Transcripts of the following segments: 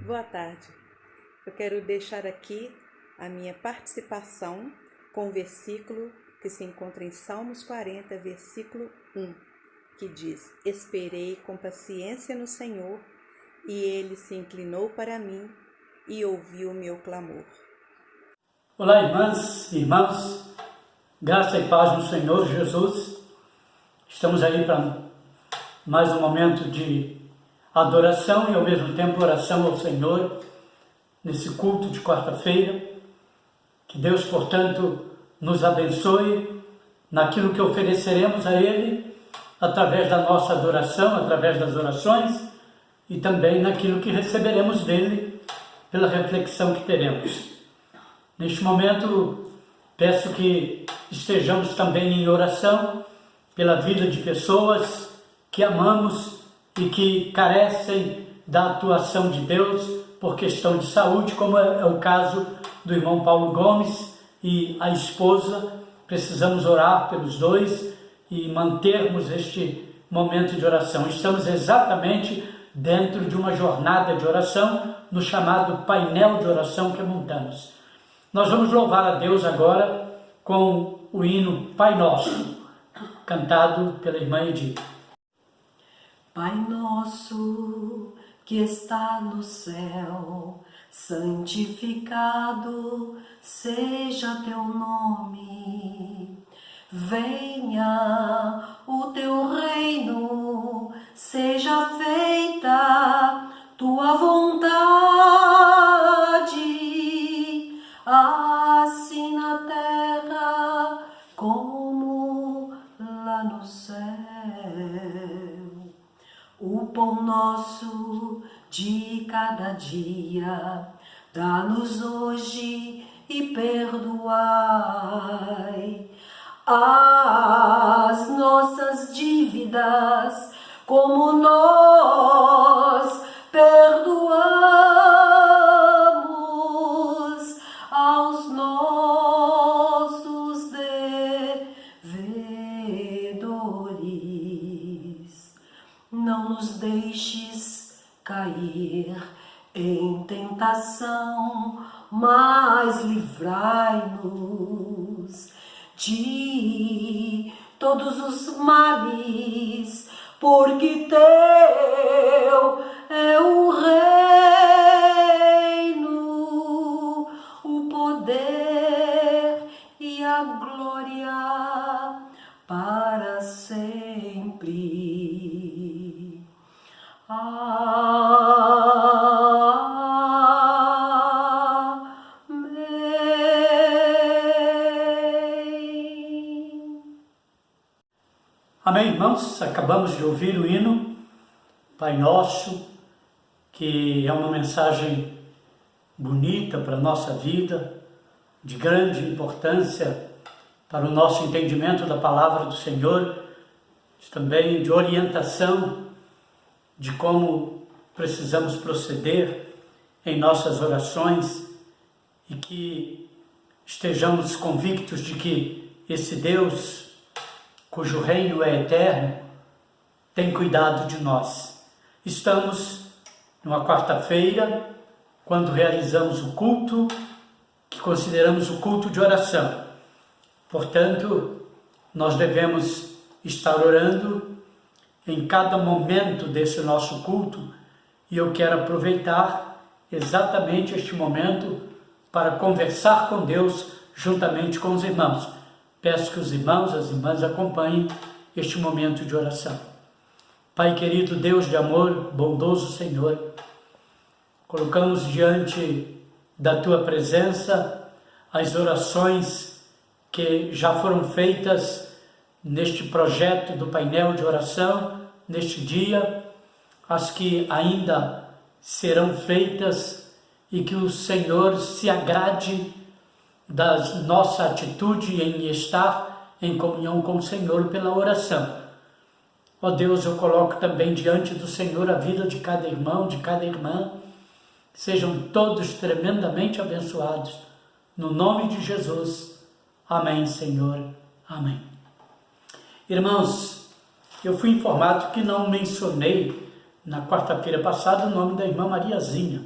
Boa tarde. Eu quero deixar aqui a minha participação com o versículo que se encontra em Salmos 40, versículo 1, que diz: Esperei com paciência no Senhor, e Ele se inclinou para mim e ouviu o meu clamor. Olá, irmãs e irmãos, graça e paz no Senhor Jesus. Estamos aí para mais um momento de adoração e ao mesmo tempo oração ao Senhor, nesse culto de quarta-feira. Que Deus, portanto, nos abençoe naquilo que ofereceremos a Ele, através da nossa adoração, através das orações, e também naquilo que receberemos dEle, pela reflexão que teremos. Neste momento, peço que estejamos também em oração pela vida de pessoas que amamos e que carecem da atuação de Deus por questão de saúde, como é o caso do irmão Paulo Gomes e a esposa. Precisamos orar pelos dois e mantermos este momento de oração. Estamos exatamente dentro de uma jornada de oração, no chamado painel de oração que montamos. Nós vamos louvar a Deus agora com o hino Pai Nosso, cantado pela irmã Edith. Pai nosso que está no céu, santificado seja teu nome. Venha o teu reino, seja feita tua vontade, assim na terra como lá no céu. O pão nosso de cada dia, dá-nos hoje e perdoai as nossas dívidas, como nós perdoamos aos nossos devedores. Não nos deixes cair em tentação, mas livrai-nos de todos os males, porque teu é o reino, o poder e a glória para sempre. Amém, irmãos? Acabamos de ouvir o hino Pai Nosso, que é uma mensagem bonita para a nossa vida, de grande importância para o nosso entendimento da palavra do Senhor, também de orientação de como precisamos proceder em nossas orações, e que estejamos convictos de que esse Deus, cujo reino é eterno, tem cuidado de nós. Estamos numa quarta-feira, quando realizamos o culto, que consideramos o culto de oração. Portanto, nós devemos estar orando em cada momento desse nosso culto, e eu quero aproveitar exatamente este momento para conversar com Deus juntamente com os irmãos. Peço que os irmãos, as irmãs acompanhem este momento de oração. Pai querido, Deus de amor, bondoso Senhor, colocamos diante da Tua presença as orações que já foram feitas neste projeto do painel de oração, neste dia, as que ainda serão feitas, e que o Senhor se agrade da nossa atitude em estar em comunhão com o Senhor pela oração. Ó Deus, eu coloco também diante do Senhor a vida de cada irmão, de cada irmã, sejam todos tremendamente abençoados, no nome de Jesus. Amém, Senhor. Amém. Irmãos, eu fui informado que não mencionei na quarta-feira passada o nome da irmã Mariazinha.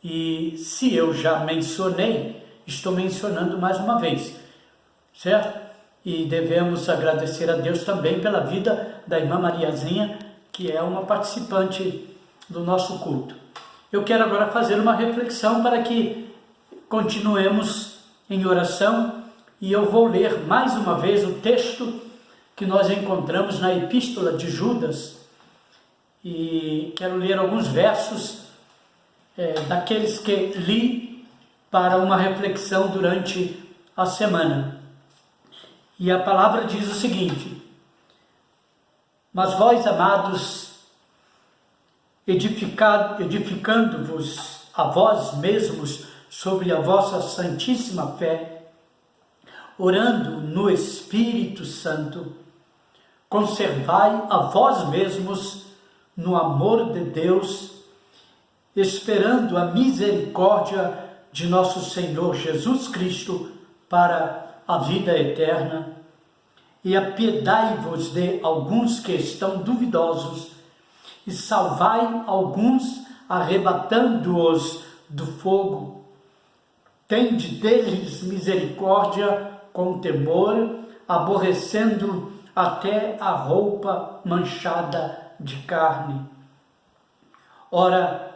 E se eu já mencionei, estou mencionando mais uma vez, certo? E devemos agradecer a Deus também pela vida da irmã Mariazinha, que é uma participante do nosso culto. Eu quero agora fazer uma reflexão para que continuemos em oração, e eu vou ler mais uma vez o texto que nós encontramos na Epístola de Judas, e quero ler alguns versos daqueles que li para uma reflexão durante a semana. E a palavra diz o seguinte: mas vós, amados, edificando-vos a vós mesmos sobre a vossa santíssima fé, orando no Espírito Santo, conservai a vós mesmos no amor de Deus, esperando a misericórdia de nosso Senhor Jesus Cristo para a vida eterna. E apiedai-vos de alguns que estão duvidosos, e salvai alguns, arrebatando-os do fogo. Tende deles misericórdia com temor, aborrecendo até a roupa manchada de carne. Ora,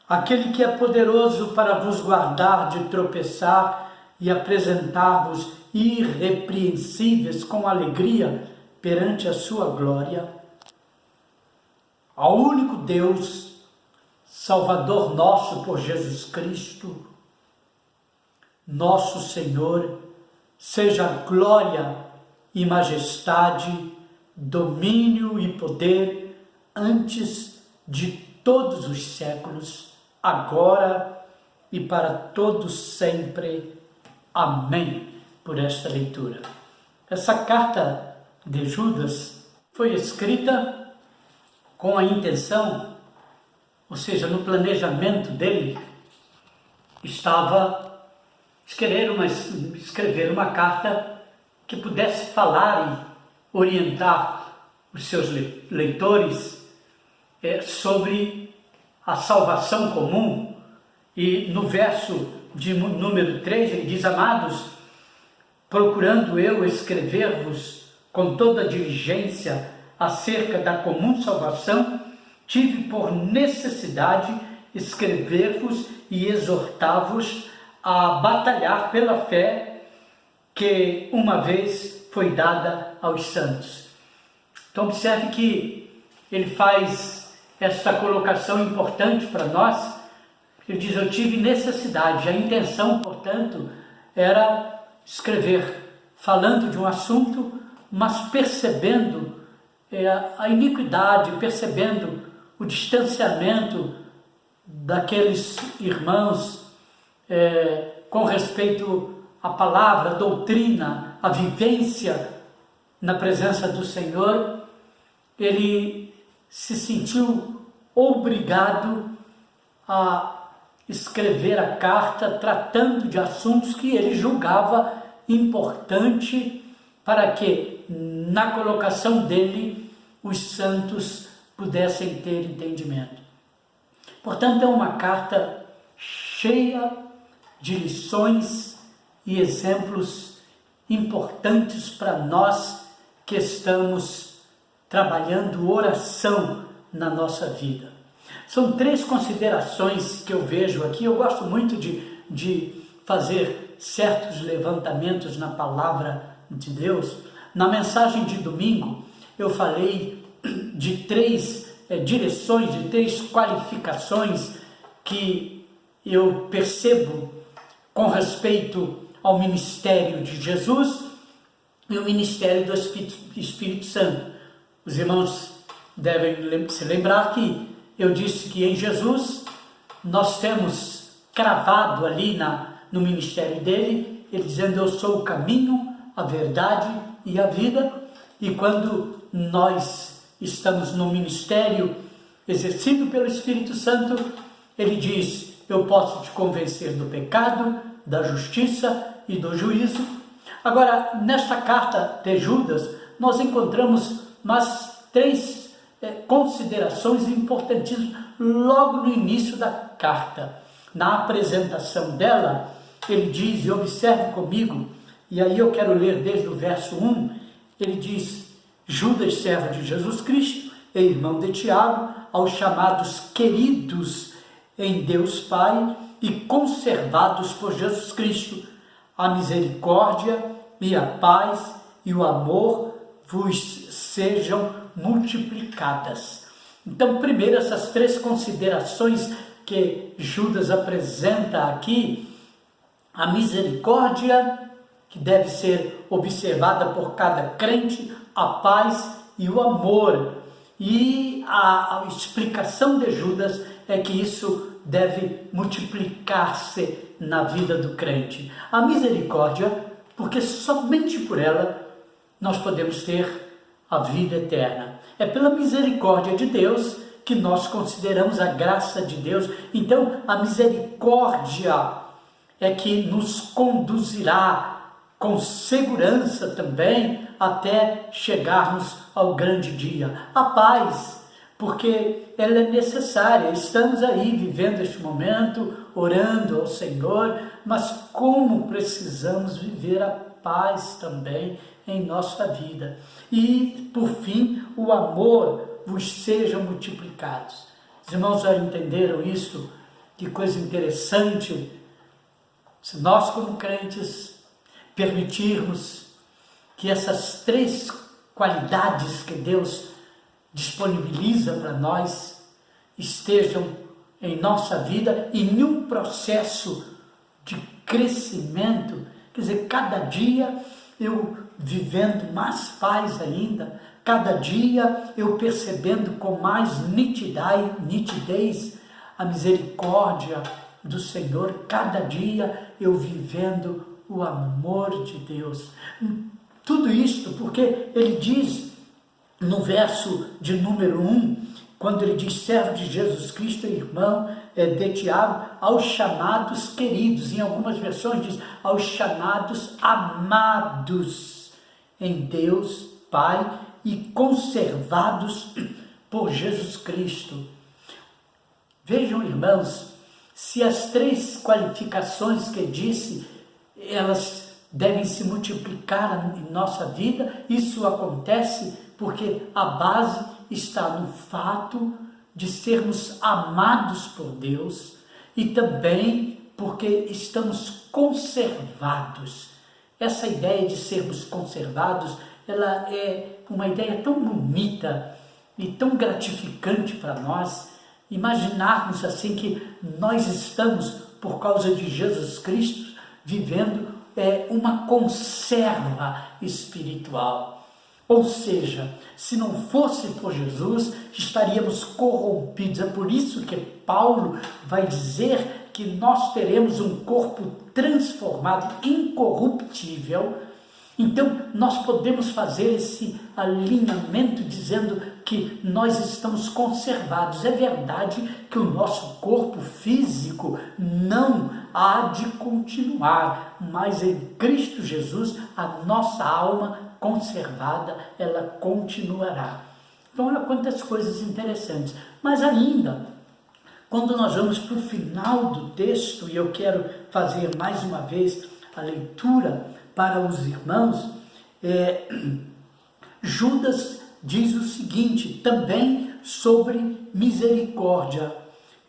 aquele que é poderoso para vos guardar de tropeçar e apresentar-vos irrepreensíveis com alegria perante a sua glória, ao único Deus, Salvador nosso por Jesus Cristo, nosso Senhor, seja glória e majestade, domínio e poder antes de todos os séculos, agora e para todos sempre. Amém. Por esta leitura. Essa carta de Judas foi escrita com a intenção, ou seja, no planejamento dele, estava escrever uma carta que pudesse falar e orientar os seus leitores sobre a salvação comum. E no verso de número 3 ele diz: amados, procurando eu escrever-vos com toda diligência acerca da comum salvação, tive por necessidade escrever-vos e exortar-vos a batalhar pela fé que uma vez foi dada aos santos. Então observe que ele faz esta colocação importante para nós. Ele diz: eu tive necessidade. A intenção, portanto, era escrever, falando de um assunto, mas percebendo a iniquidade, percebendo o distanciamento daqueles irmãos com respeito à palavra, à doutrina, à vivência na presença do Senhor. Ele se sentiu obrigado a escrever a carta tratando de assuntos que ele julgava importante para que, na colocação dele, os santos pudessem ter entendimento. Portanto, é uma carta cheia de lições e exemplos importantes para nós que estamos trabalhando oração na nossa vida. São 3 considerações que eu vejo aqui. Eu gosto muito de fazer certos levantamentos na palavra de Deus. Na mensagem de domingo, eu falei de 3 direções, de 3 qualificações que eu percebo com respeito ao ministério de Jesus e o ministério do Espírito Santo. Os irmãos devem se lembrar que eu disse que em Jesus nós temos cravado ali no ministério dele, ele dizendo: eu sou o caminho, a verdade e a vida. E quando nós estamos no ministério exercido pelo Espírito Santo, ele diz: eu posso te convencer do pecado, da justiça e do juízo. Agora, nesta carta de Judas, nós encontramos mais 3 considerações importantíssimas logo no início da carta. na apresentação dela, ele diz, e observe comigo, e aí eu quero ler desde o verso 1, ele diz: Judas, servo de Jesus Cristo, e irmão de Tiago, aos chamados queridos em Deus Pai e conservados por Jesus Cristo, a misericórdia e a paz e o amor vos sejam multiplicadas. Então, primeiro, essas três considerações que Judas apresenta aqui: a misericórdia, que deve ser observada por cada crente, a paz e o amor. E a explicação de Judas é que isso deve multiplicar-se na vida do crente. A misericórdia, porque somente por ela nós podemos ter a vida eterna. É pela misericórdia de Deus que nós consideramos a graça de Deus. Então, a misericórdia é que nos conduzirá com segurança também até chegarmos ao grande dia. A paz, porque ela é necessária. Estamos aí vivendo este momento, orando ao Senhor, mas como precisamos viver a paz também em nossa vida. E, por fim, o amor vos sejam multiplicados. Os irmãos já entenderam isso? Que coisa interessante. Se nós, como crentes, permitirmos que essas três qualidades que Deus disponibiliza para nós estejam em nossa vida e em um processo de crescimento, quer dizer, cada dia eu vivendo mais paz ainda, cada dia eu percebendo com mais nitidez a misericórdia do Senhor, cada dia eu vivendo o amor de Deus. Tudo isto porque ele diz no verso de número 1, quando ele diz servo de Jesus Cristo, irmão de Tiago, aos chamados queridos, em algumas versões diz aos chamados amados em Deus Pai e conservados por Jesus Cristo. Vejam, irmãos, se as três qualificações que disse, elas devem se multiplicar em nossa vida, isso acontece porque a base está no fato de sermos amados por Deus e também porque estamos conservados. Essa ideia de sermos conservados, ela é uma ideia tão bonita e tão gratificante para nós, imaginarmos assim que nós estamos, por causa de Jesus Cristo, vivendo uma conserva espiritual. Ou seja, se não fosse por Jesus, estaríamos corrompidos. É por isso que Paulo vai dizer que nós teremos um corpo transformado, incorruptível. Então, nós podemos fazer esse alinhamento dizendo que nós estamos conservados. É verdade que o nosso corpo físico não há de continuar, mas em Cristo Jesus, a nossa alma conservada, ela continuará. Então, olha quantas coisas interessantes. Mas ainda, quando nós vamos para o final do texto, e eu quero fazer mais uma vez a leitura para os irmãos, Judas diz o seguinte, também sobre misericórdia,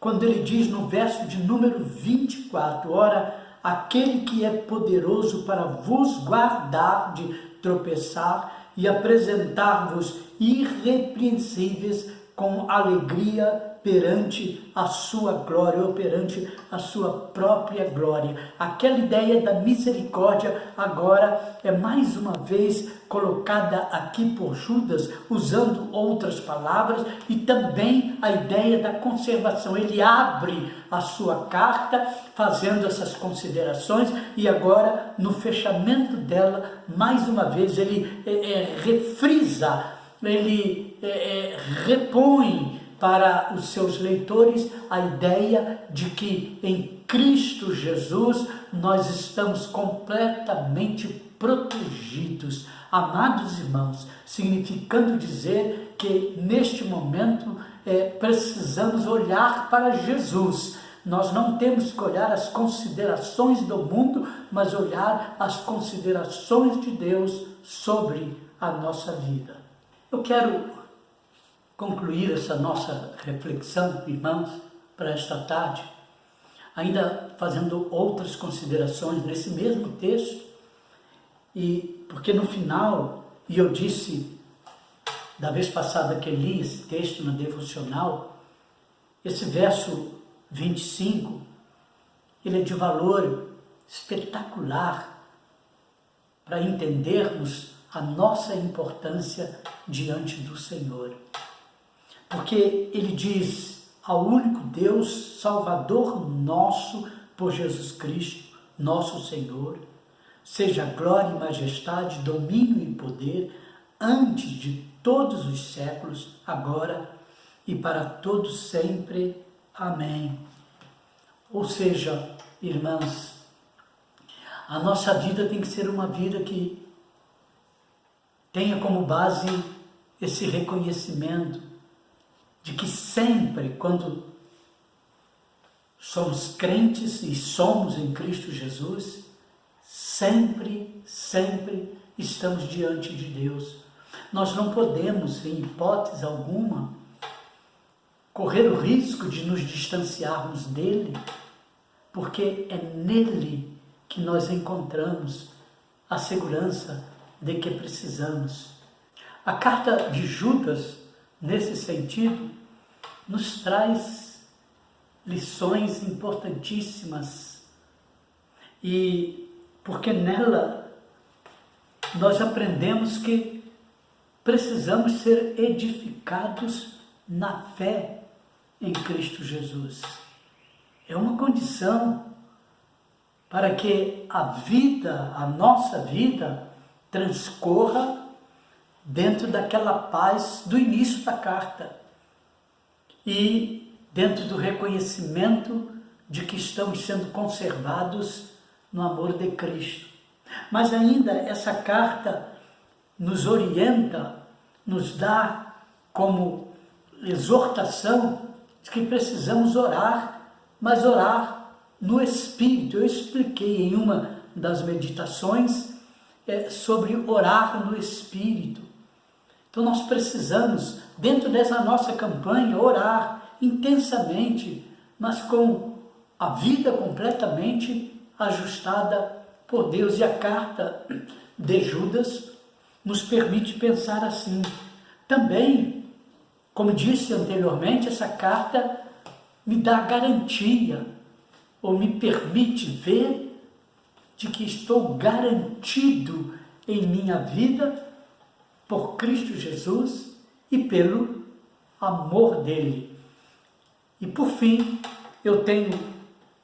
quando ele diz no verso de número 24, ora, aquele que é poderoso para vos guardar de tropeçar e apresentar-vos irrepreensíveis com alegria perante a sua glória, ou perante a sua própria glória. Aquela ideia da misericórdia agora é mais uma vez colocada aqui por Judas, usando outras palavras, e também a ideia da conservação. Ele abre a sua carta fazendo essas considerações e agora, no fechamento dela, mais uma vez ele refrisa, ele repõe para os seus leitores a ideia de que em Cristo Jesus nós estamos completamente protegidos. Amados irmãos, significando dizer que neste momento precisamos olhar para Jesus, Nós não temos que olhar as considerações do mundo, mas olhar as considerações de Deus sobre a nossa vida. Eu quero concluir essa nossa reflexão, irmãos, para esta tarde, ainda fazendo outras considerações nesse mesmo texto, e porque no final, e eu disse da vez passada que li esse texto na devocional, esse verso 25, ele é de valor espetacular para entendermos a nossa importância diante do Senhor. Porque ele diz ao único Deus, Salvador nosso, por Jesus Cristo, nosso Senhor, seja glória e majestade, domínio e poder, antes de todos os séculos, agora e para todos sempre. Amém. Ou seja, irmãos, a nossa vida tem que ser uma vida que tenha como base esse reconhecimento de que sempre, quando somos crentes e somos em Cristo Jesus, sempre estamos diante de Deus. Nós não podemos, em hipótese alguma, correr o risco de nos distanciarmos dele, porque é nele que nós encontramos a segurança de que precisamos. A carta de Judas, nesse sentido, nos traz lições importantíssimas, e porque nela nós aprendemos que precisamos ser edificados na fé em Cristo Jesus. É uma condição para que a nossa vida, transcorra dentro daquela paz do início da carta e dentro do reconhecimento de que estamos sendo conservados no amor de Cristo. Mas ainda essa carta nos orienta, nos dá como exortação de que precisamos orar, mas orar no Espírito. Eu expliquei em uma das meditações sobre orar no Espírito. Então nós precisamos, dentro dessa nossa campanha, orar intensamente, mas com a vida completamente ajustada por Deus. E a carta de Judas nos permite pensar assim. Também, como disse anteriormente, essa carta me dá garantia, ou me permite ver de que estou garantido em minha vida por Cristo Jesus e pelo amor dele. E por fim, eu tenho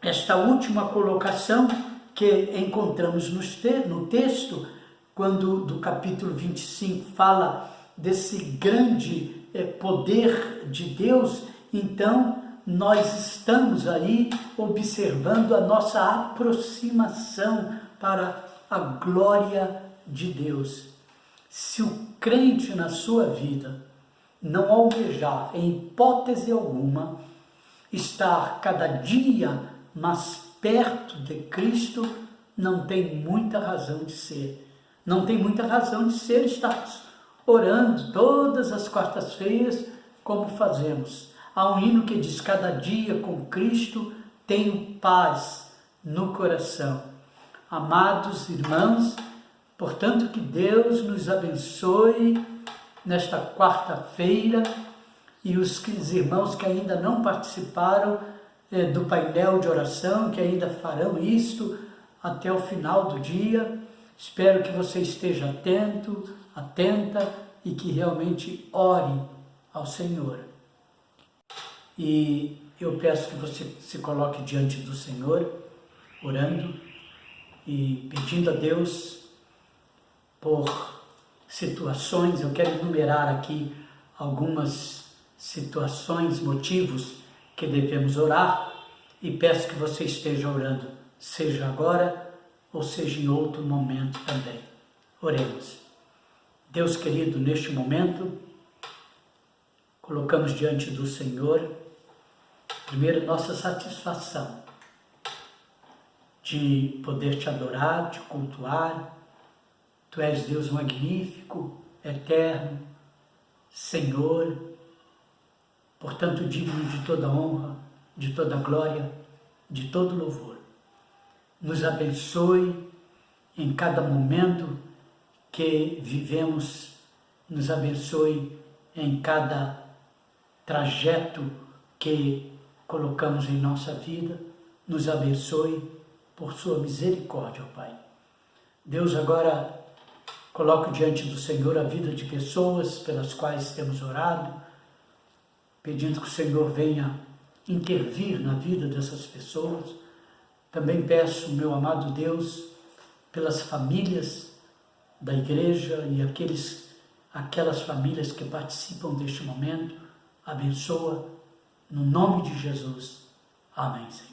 esta última colocação que encontramos no texto, quando do capítulo 25 fala desse grande poder de Deus. Então nós estamos aí observando a nossa aproximação para a glória de Deus. Se o crente na sua vida não almejar, em hipótese alguma, estar cada dia mais perto de Cristo, não tem muita razão de ser. Não tem muita razão de ser estar orando todas as quartas-feiras como fazemos. Há um hino que diz: cada dia com Cristo tenho paz no coração. Amados irmãos, portanto, que Deus nos abençoe nesta quarta-feira, e os irmãos que ainda não participaram do painel de oração, que ainda farão isto até o final do dia. Espero que você esteja atento, atenta, e que realmente ore ao Senhor. E eu peço que você se coloque diante do Senhor, orando e pedindo a Deus por situações. Eu quero enumerar aqui algumas situações, motivos que devemos orar, e peço que você esteja orando, seja agora ou seja em outro momento também. Oremos. Deus querido, neste momento, colocamos diante do Senhor primeiro, nossa satisfação de poder te adorar, te cultuar. Tu és Deus magnífico, eterno, Senhor, portanto digno de toda honra, de toda glória, de todo louvor. Nos abençoe em cada momento que vivemos, nos abençoe em cada trajeto que colocamos em nossa vida, nos abençoe por sua misericórdia, ó Pai. Deus, agora coloco diante do Senhor a vida de pessoas pelas quais temos orado, pedindo que o Senhor venha intervir na vida dessas pessoas. Também peço, meu amado Deus, pelas famílias da igreja e aquelas famílias que participam deste momento. Abençoa, no nome de Jesus. Amém, Senhor.